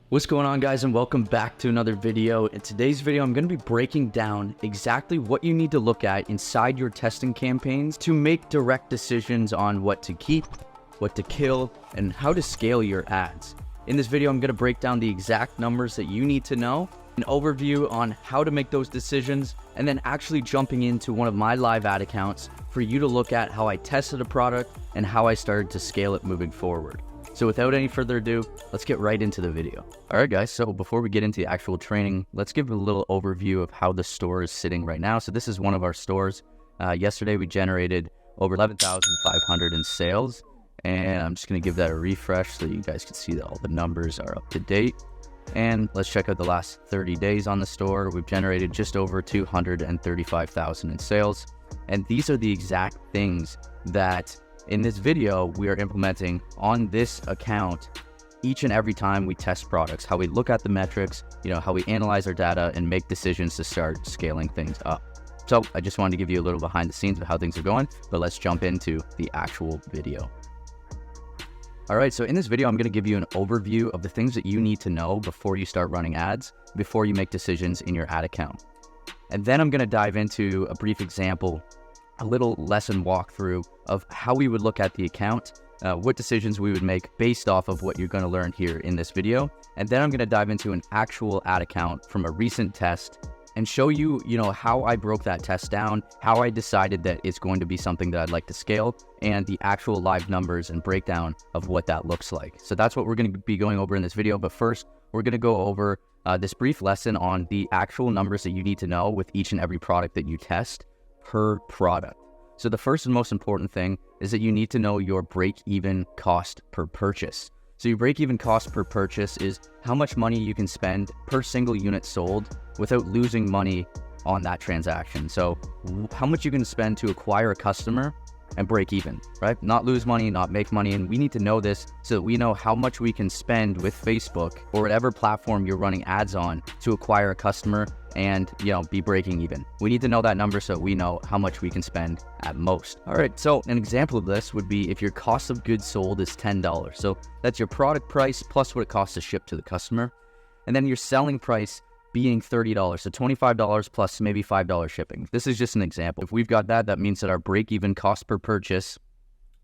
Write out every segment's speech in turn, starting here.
What's going on, guys, and welcome back to another video. In today's video, I'm going to be breaking down exactly what you need to look at inside your testing campaigns to make direct decisions on what to keep, what to kill, and how to scale your ads. In this video, I'm going to break down the exact numbers that you need to know, an overview on how to make those decisions, and then actually jumping into one of my live ad accounts for you to look at how I tested a product and how I started to scale it moving forward. So without any further ado, let's get right into the video. All right, guys, so before we get into the actual training, let's give a little overview of how the store is sitting right now. So this is one of our stores. Yesterday, we generated over 11,500 in sales, and I'm just gonna give that a refresh so you guys can see that all the numbers are up to date. And let's check out the last 30 days on the store. We've generated just over 235,000 in sales. And these are the exact things that in this video, we are implementing on this account each and every time we test products, how we look at the metrics, how we analyze our data and make decisions to start scaling things up. So I just wanted to give you a little behind the scenes of how things are going, but let's jump into the actual video. All right, so in this video, I'm gonna give you an overview of the things that you need to know before you start running ads, before you make decisions in your ad account. And then I'm gonna dive into a brief example, a little lesson walkthrough of how we would look at the account, what decisions we would make based off of what you're going to learn here in this video. And then I'm going to dive into an actual ad account from a recent test and show you, how I broke that test down, how I decided that it's going to be something that I'd like to scale, and the actual live numbers and breakdown of what that looks like. So that's what we're going to be going over in this video. But first, we're going to go over this brief lesson on the actual numbers that you need to know with each and every product that you test per product. So the first and most important thing is that you need to know your break-even cost per purchase. So your break-even cost per purchase is how much money you can spend per single unit sold without losing money on that transaction. So how much you can spend to acquire a customer and break even, right? Not lose money, not make money. And we need to know this so that we know how much we can spend with Facebook or whatever platform you're running ads on to acquire a customer and, be breaking even. We need to know that number so we know how much we can spend at most. All right, so an example of this would be if your cost of goods sold is $10. So that's your product price plus what it costs to ship to the customer. And then your selling price being $30, so $25 plus maybe $5 shipping. This is just an example. If we've got that, that means that our break-even cost per purchase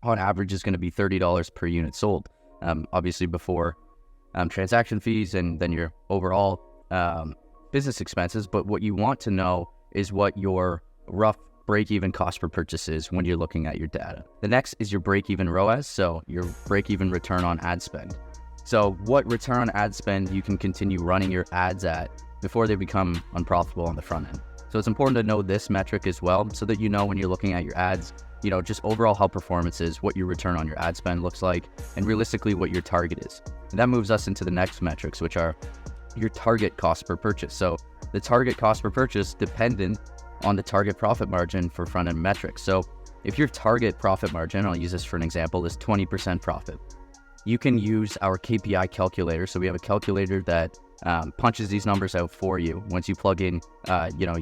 on average is going to be $30 per unit sold. Obviously before transaction fees and then your overall business expenses. But what you want to know is what your rough break-even cost per purchase is when you're looking at your data. The next is your break-even ROAS, so your break-even return on ad spend. So what return on ad spend you can continue running your ads at before they become unprofitable on the front end. So it's important to know this metric as well so that when you're looking at your ads, just overall how performance is, what your return on your ad spend looks like, and realistically what your target is. And that moves us into the next metrics, which are your target cost per purchase. So the target cost per purchase dependent on the target profit margin for front-end metrics. So if your target profit margin, I'll use this for an example, is 20% profit, you can use our KPI calculator. So we have a calculator that punches these numbers out for you. Once you plug in,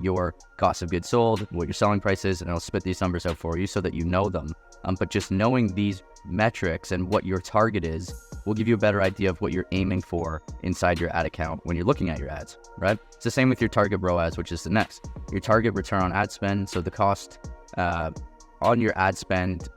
your cost of goods sold, what your selling price is, and it'll spit these numbers out for you so that you know them. But just knowing these metrics and what your target is will give you a better idea of what you're aiming for inside your ad account when you're looking at your ads, right? It's the same with your target ROAS, which is the next. Your target return on ad spend, so the cost on your ad spend,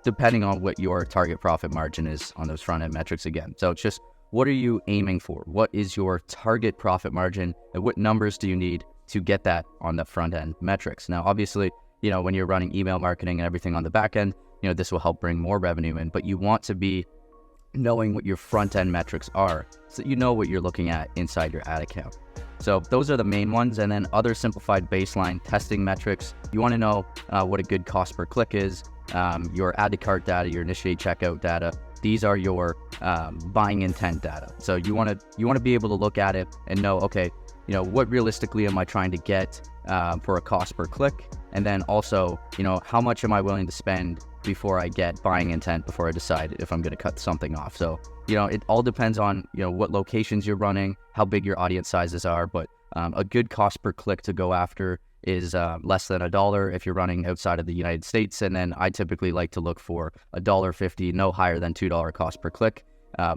depending on what your target profit margin is on those front-end metrics again. So it's just, what are you aiming for? What is your target profit margin? And what numbers do you need to get that on the front-end metrics? Now, obviously, when you're running email marketing and everything on the back end, this will help bring more revenue in, but you want to be knowing what your front-end metrics are so that you know what you're looking at inside your ad account. So those are the main ones. And then other simplified baseline testing metrics. You want to know what a good cost per click is, your add to cart data, your initiate checkout data. These are your buying intent data. So you want to be able to look at it and know, okay, what realistically am I trying to get for a cost per click? And then also, how much am I willing to spend before I get buying intent, before I decide if I'm going to cut something off? So, it all depends on, what locations you're running, how big your audience sizes are, but a good cost per click to go after is less than $1 if you're running outside of the United States. And then I typically like to look for $1.50, no higher than $2 cost per click.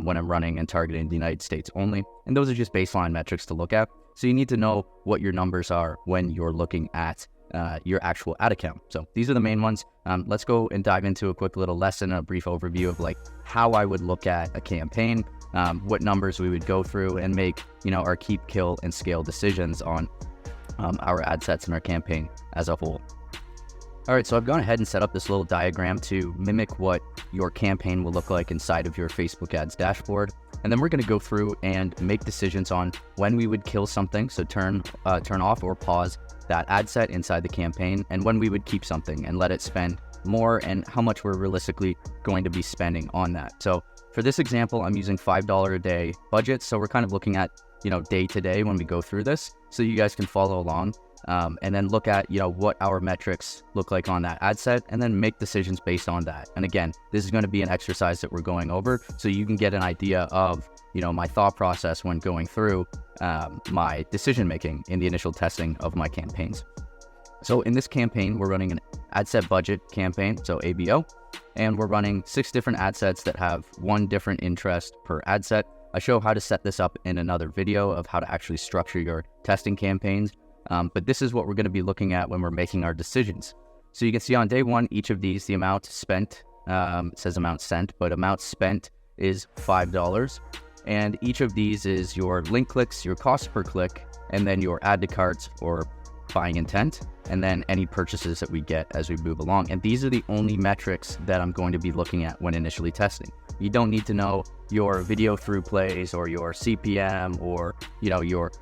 when I'm running and targeting the United States only. And those are just baseline metrics to look at. So you need to know what your numbers are when you're looking at your actual ad account. So these are the main ones. Let's go and dive into a quick little lesson, a brief overview of like how I would look at a campaign, what numbers we would go through and make, our keep, kill, and scale decisions on our ad sets and our campaign as a whole. All right, so I've gone ahead and set up this little diagram to mimic what your campaign will look like inside of your Facebook ads dashboard. And then we're going to go through and make decisions on when we would kill something, so turn off or pause that ad set inside the campaign, and when we would keep something and let it spend more, and how much we're realistically going to be spending on that. So for this example, I'm using $5 a day budget. So we're kind of looking at, day to day when we go through this, so you guys can follow along. And then look at, what our metrics look like on that ad set, and then make decisions based on that. And again, this is going to be an exercise that we're going over, so you can get an idea of, my thought process when going through my decision making in the initial testing of my campaigns. So in this campaign, we're running an ad set budget campaign, so ABO, and we're running 6 different ad sets that have 1 different interest per ad set. I show how to set this up in another video of how to actually structure your testing campaigns. But this is what we're going to be looking at when we're making our decisions. So you can see on day 1, each of these, the amount spent, it says amount sent, but amount spent is $5. And each of these is your link clicks, your cost per click, and then your add to cart or buying intent, and then any purchases that we get as we move along. And these are the only metrics that I'm going to be looking at when initially testing. You don't need to know your video through plays or your CPM or, your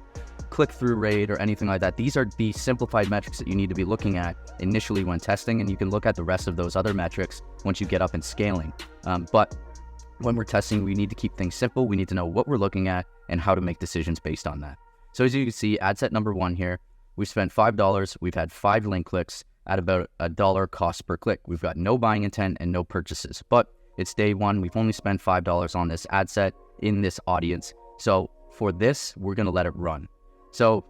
click-through rate or anything like that. These are the simplified metrics that you need to be looking at initially when testing, and you can look at the rest of those other metrics once you get up in scaling. But when we're testing, we need to keep things simple. We need to know what we're looking at and how to make decisions based on that. So as you can see, ad set number 1 here, we spent $5. We've had 5 link clicks at about $1 cost per click. We've got no buying intent and no purchases, but it's day 1. We've only spent $5 on this ad set in this audience. So for this, we're going to let it run. So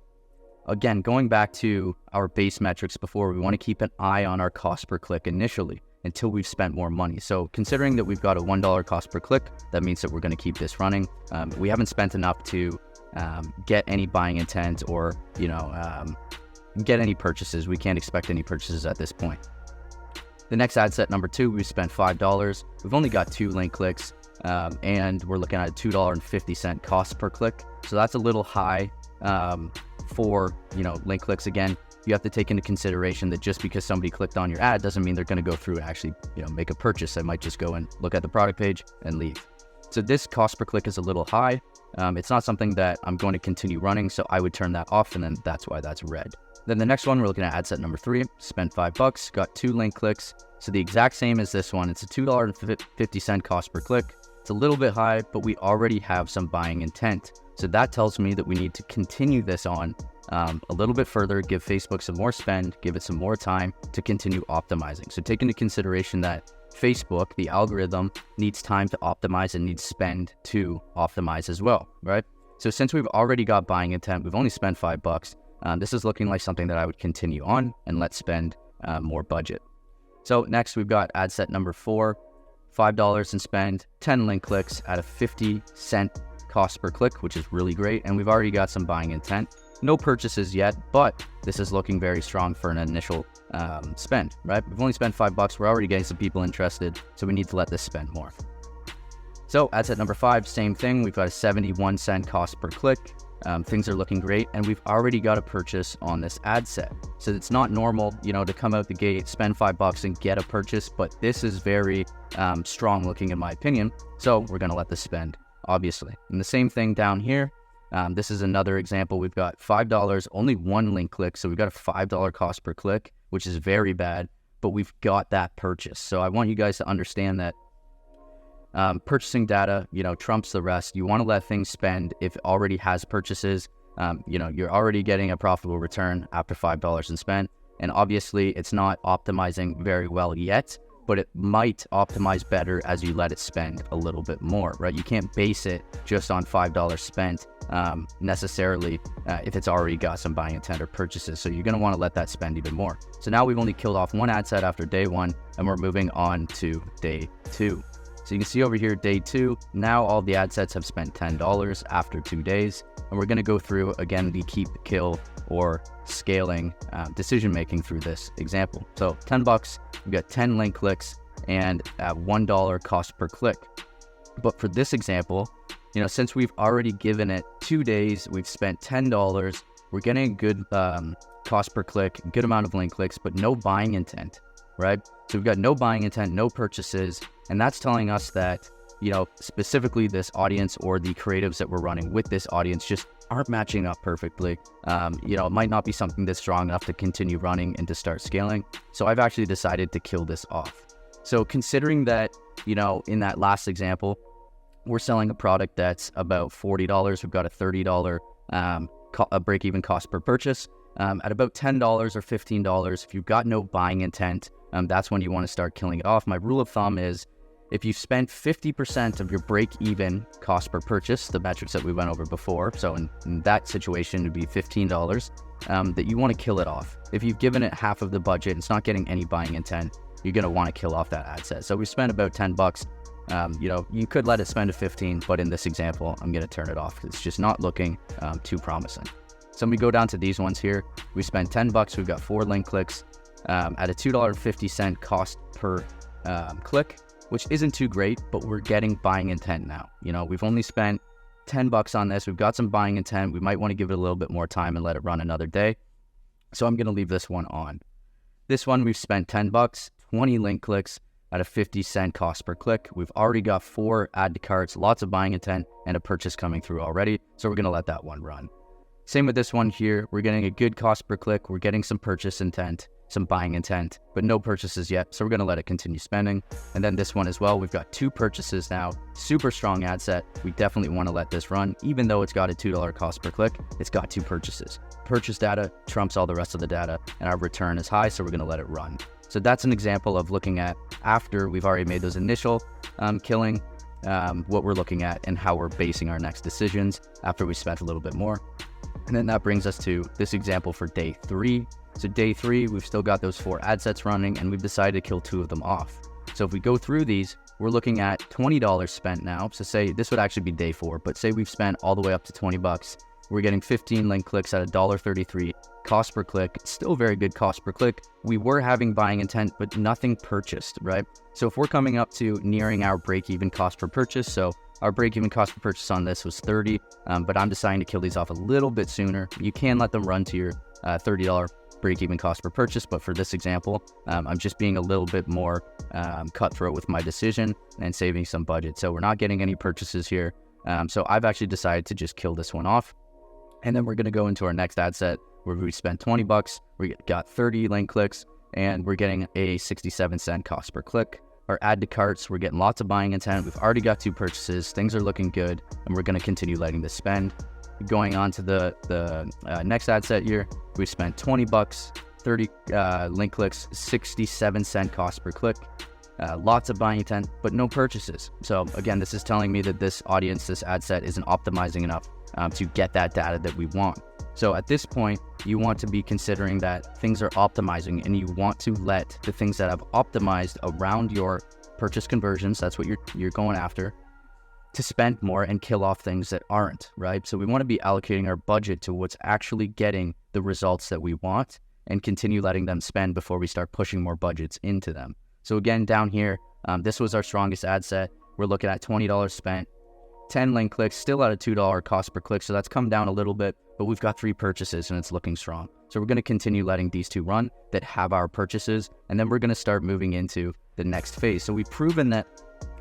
again, going back to our base metrics before, we want to keep an eye on our cost per click initially until we've spent more money. So considering that we've got a $1 cost per click, that means that we're going to keep this running. We haven't spent enough to get any buying intent or, get any purchases. We can't expect any purchases at this point. The next ad set number 2, we spent $5. We've only got 2 link clicks, and we're looking at a $2.50 cost per click. So that's a little high. For link clicks. Again, you have to take into consideration that just because somebody clicked on your ad doesn't mean they're going to go through and actually make a purchase. They might just go and look at the product page and leave. So this cost per click is a little high. It's not something that I'm going to continue running, so I would turn that off, and then that's why that's red. Then the next one, we're looking at ad set number 3, spent $5, got 2 link clicks. So the exact same as this one. It's a $2.50 cost per click. It's a little bit high, but we already have some buying intent. So that tells me that we need to continue this on a little bit further, give Facebook some more spend, give it some more time to continue optimizing. So take into consideration that Facebook, the algorithm, needs time to optimize and needs spend to optimize as well, right? So since we've already got buying intent, we've only spent $5, this is looking like something that I would continue on and let's spend more budget. So next we've got ad set number 4, $5 and spend 10 link clicks at a 50-cent cost per click, which is really great. And we've already got some buying intent. No purchases yet, but this is looking very strong for an initial spend, right? We've only spent $5. We're already getting some people interested, so we need to let this spend more. So ad set number 5, same thing. We've got a 71-cent cost per click. Things are looking great, and we've already got a purchase on this ad set. So it's not normal, to come out the gate, spend $5 and get a purchase, but this is very strong looking in my opinion. So we're going to let this spend, obviously. And the same thing down here. This is another example. We've got $5, only 1 link click. So we've got a $5 cost per click, which is very bad, but we've got that purchase. So I want you guys to understand that purchasing data, trumps the rest. You want to let things spend if it already has purchases. You're already getting a profitable return after $5 in spend. And obviously it's not optimizing very well yet, but it might optimize better as you let it spend a little bit more, right? You can't base it just on $5 spent necessarily if it's already got some buying intent or purchases. So you're going to want to let that spend even more. So now we've only killed off 1 ad set after day 1, and we're moving on to day 2. So you can see over here, day 2, now all the ad sets have spent $10 after 2 days. And we're going to go through, again, the keep, kill, or scaling decision-making through this example. So $10, we've got 10 link clicks and $1 cost per click. But for this example, since we've already given it 2 days, we've spent $10, we're getting a good cost per click, good amount of link clicks, but no buying intent, right? So we've got no buying intent, no purchases, and that's telling us that, specifically this audience or the creatives that we're running with this audience just aren't matching up perfectly. It might not be something that's strong enough to continue running and to start scaling. So I've actually decided to kill this off. So considering that, in that last example, we're selling a product that's about $40. We've got a $30 a break-even cost per purchase. At about $10 or $15, if you've got no buying intent, that's when you want to start killing it off. My rule of thumb is if you've spent 50% of your break-even cost per purchase, the metrics that we went over before, so in that situation it would be $15, that you want to kill it off. If you've given it half of the budget, it's not getting any buying intent, you're going to want to kill off that ad set. So we spent about $10. You could let it spend a 15, but in this example, I'm going to turn it off because it's just not looking too promising. So when we go down to these ones here, we spent $10. We've got 4 link clicks at a $2.50 cost per click, which isn't too great, but we're getting buying intent now. We've only spent $10 on this. We've got some buying intent. We might want to give it a little bit more time and let it run another day. So I'm going to leave this one on. This one, we've spent $10, 20 link clicks at a 50-cent cost per click. We've already got 4 add to carts, lots of buying intent, and a purchase coming through already. So we're going to let that one run. Same with this one here. We're getting a good cost per click. We're getting some purchase intent, some buying intent, but no purchases yet. So we're going to let it continue spending. And then this one as well, we've got 2 purchases now, super strong ad set. We definitely want to let this run. Even though it's got a $2 cost per click, it's got 2 purchases. Purchase data trumps all the rest of the data, and our return is high, so we're going to let it run. So that's an example of looking at after we've already made those initial killing, what we're looking at and how we're basing our next decisions after we spent a little bit more. And then that brings us to this example for day 3. So day 3, we've still got those 4 ad sets running, and we've decided to kill 2 of them off. So if we go through these, we're looking at $20 spent now. So say this would actually be day 4, but say we've spent all the way up to $20. We're getting 15 link clicks at $1.33 cost per click. Still very good cost per click. We were having buying intent, but nothing purchased, right? So if we're coming up to nearing our break-even cost per purchase, so our break-even cost per purchase on this was $30, but I'm deciding to kill these off a little bit sooner. You can let them run to your $30 break-even cost per purchase, but for this example, I'm just being a little bit more cutthroat with my decision and saving some budget. So we're not getting any purchases here. So I've actually decided to just kill this one off. And then we're going to go into our next ad set where we spent $20. We got 30 link clicks, and we're getting a 67-cent cost per click. Our add to carts, we're getting lots of buying intent. We've already got 2 purchases. Things are looking good, and we're going to continue letting this spend. Going on to the next ad set here, we spent $20, 30 link clicks, 67-cent cost per click. Lots of buying intent, but no purchases. So again, this is telling me that this audience, this ad set isn't optimizing enough to get that data that we want. So at this point, you want to be considering that things are optimizing, and you want to let the things that have optimized around your purchase conversions, that's what you're going after, to spend more and kill off things that aren't, right? So we want to be allocating our budget to what's actually getting the results that we want and continue letting them spend before we start pushing more budgets into them. So again, down here, this was our strongest ad set. We're looking at $20 spent, 10 link clicks, still at a $2 cost per click. So that's come down a little bit, but we've got 3 purchases and it's looking strong. So we're going to continue letting these 2 run that have our purchases, and then we're going to start moving into the next phase. So we've proven that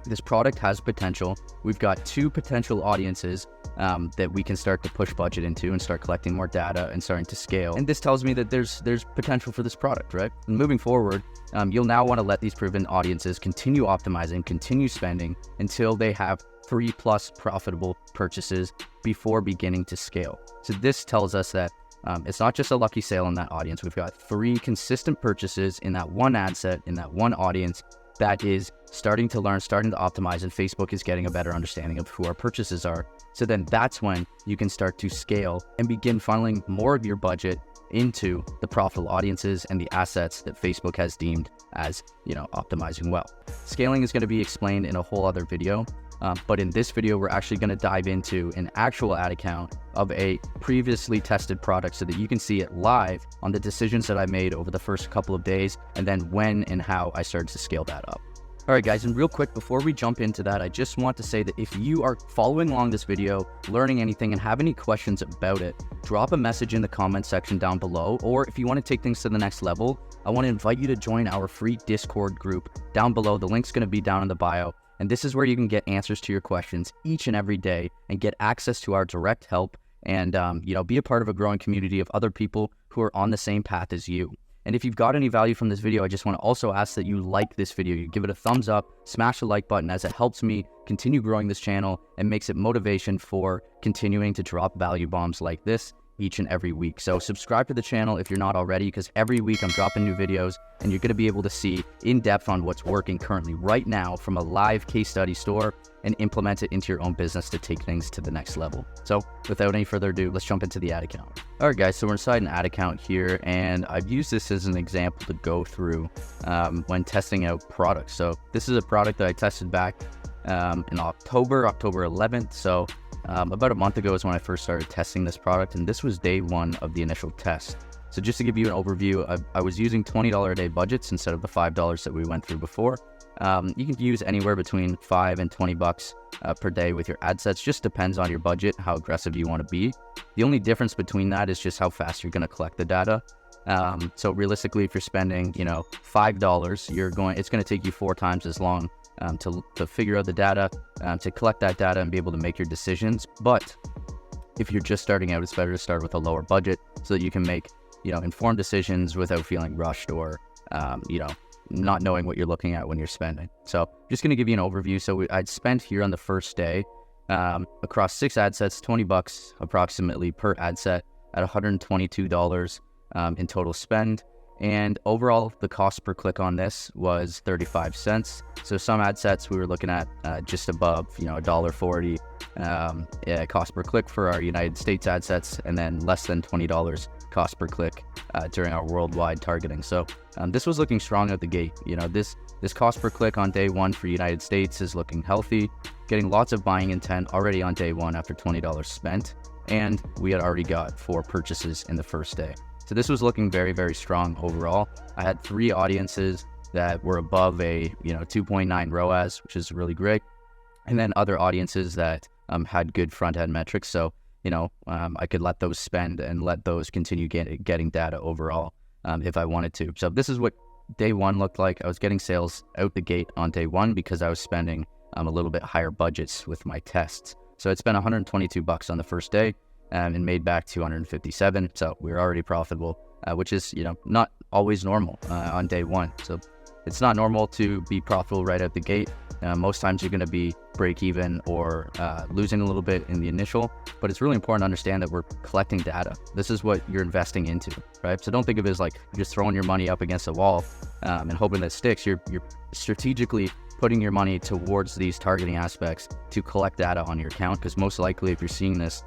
this product has potential. We've got 2 potential audiences that we can start to push budget into and start collecting more data and starting to scale. And this tells me that there's potential for this product, right? And moving forward, you'll now want to let these proven audiences continue optimizing, continue spending until they have 3+ profitable purchases before beginning to scale. So this tells us that it's not just a lucky sale in that audience. We've got 3 consistent purchases in that one ad set, in that one audience, that is starting to learn, starting to optimize, and Facebook is getting a better understanding of who our purchases are. So then that's when you can start to scale and begin funneling more of your budget into the profitable audiences and the assets that Facebook has deemed as, optimizing well. Scaling is going to be explained in a whole other video. But in this video, we're actually going to dive into an actual ad account of a previously tested product so that you can see it live on the decisions that I made over the first couple of days, and then when and how I started to scale that up. All right, guys, and real quick, before we jump into that, I just want to say that if you are following along this video, learning anything, and have any questions about it, drop a message in the comment section down below. Or if you want to take things to the next level, I want to invite you to join our free Discord group down below. The link's going to be down in the bio. And this is where you can get answers to your questions each and every day and get access to our direct help and, be a part of a growing community of other people who are on the same path as you. And if you've got any value from this video, I just want to also ask that you like this video. You give it a thumbs up, smash the like button, as it helps me continue growing this channel and makes it motivation for continuing to drop value bombs like this each and every week. So subscribe to the channel if you're not already, because every week I'm dropping new videos and you're going to be able to see in depth on what's working currently right now from a live case study store and implement it into your own business to take things to the next level. So without any further ado, let's jump into the ad account. All right, guys, so we're inside an ad account here, and I've used this as an example to go through when testing out products. So this is a product that I tested back in October 11th. So about a month ago is when I first started testing this product, and this was day one of the initial test. So just to give you an overview, I was using $20 a day budgets instead of the $5 that we went through before. You can use anywhere between $5 and $20 per day with your ad sets. Just depends on your budget, how aggressive you want to be. The only difference between that is just how fast you're going to collect the data. So realistically, if you're spending, $5, it's going to take you 4 times as long to figure out the data, to collect that data and be able to make your decisions. But if you're just starting out, it's better to start with a lower budget so that you can make, informed decisions without feeling rushed or, not knowing what you're looking at when you're spending. So just going to give you an overview. So I'd spent here on the first day across 6 ad sets, $20 approximately per ad set at $122 in total spend. And overall, the cost per click on this was 35 cents. So some ad sets we were looking at just above, $1.40 cost per click for our United States ad sets, and then less than $20 cost per click during our worldwide targeting. So this was looking strong out the gate. This cost per click on day one for United States is looking healthy, getting lots of buying intent already on day one after $20 spent. And we had already got 4 purchases in the first day. So this was looking very, very strong overall. I had 3 audiences that were above a 2.9 ROAS, which is really great. And then other audiences that had good front-end metrics. So, I could let those spend and let those continue getting data overall if I wanted to. So this is what day one looked like. I was getting sales out the gate on day one because I was spending a little bit higher budgets with my tests. So I spent $122 on the first day and made back $257. So we were already profitable, which is, not always normal on day one. So it's not normal to be profitable right out the gate. Most times you're going to be break even or losing a little bit in the initial, but it's really important to understand that we're collecting data. This is what you're investing into, right? So don't think of it as like you're just throwing your money up against a wall and hoping that sticks. You're strategically putting your money towards these targeting aspects to collect data on your account, because most likely if you're seeing this,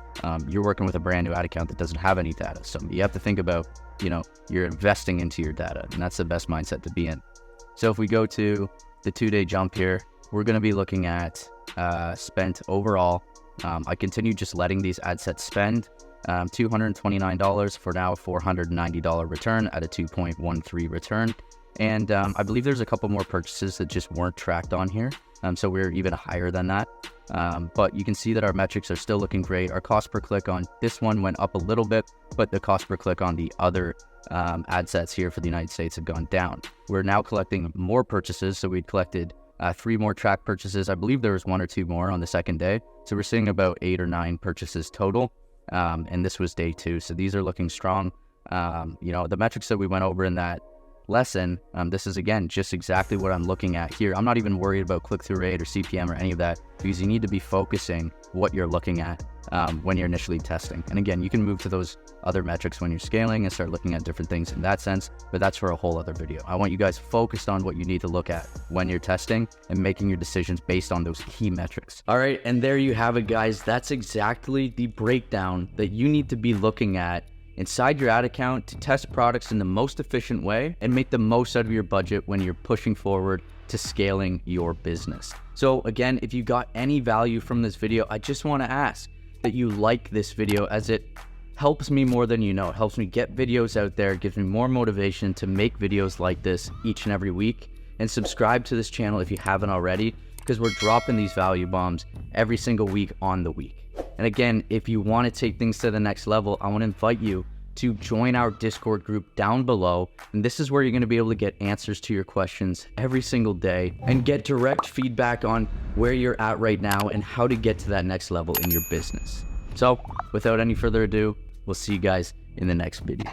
you're working with a brand new ad account that doesn't have any data. So you have to think about, you're investing into your data, and that's the best mindset to be in. So if we go to the 2-day jump here, we're going to be looking at spent overall. I continue just letting these ad sets spend. $229 for now, $490 return at a 2.13 return. And I believe there's a couple more purchases that just weren't tracked on here. So we're even higher than that. But you can see that our metrics are still looking great. Our cost per click on this one went up a little bit, but the cost per click on the other ad sets here for the United States have gone down. We're now collecting more purchases. So we collected 3 more track purchases. I believe there was 1 or 2 more on the second day. So we're seeing about 8 or 9 purchases total. And this was day 2. So these are looking strong. The metrics that we went over in that lesson, this is again just exactly what I'm looking at here. I'm not even worried about click-through rate or CPM or any of that, because you need to be focusing what you're looking at when you're initially testing. And again, you can move to those other metrics when you're scaling and start looking at different things in that sense, but that's for a whole other video. I want you guys focused on what you need to look at when you're testing and making your decisions based on those key metrics. All right, and there you have it, guys. That's exactly the breakdown that you need to be looking at inside your ad account to test products in the most efficient way and make the most out of your budget when you're pushing forward to scaling your business. So again, if you got any value from this video, I just want to ask that you like this video, as it helps me more than you know. It helps me get videos out there, gives me more motivation to make videos like this each and every week. And subscribe to this channel if you haven't already, because we're dropping these value bombs every single week on the week. And again, if you want to take things to the next level, I want to invite you to join our Discord group down below. And this is where you're going to be able to get answers to your questions every single day and get direct feedback on where you're at right now and how to get to that next level in your business. So without any further ado, we'll see you guys in the next video.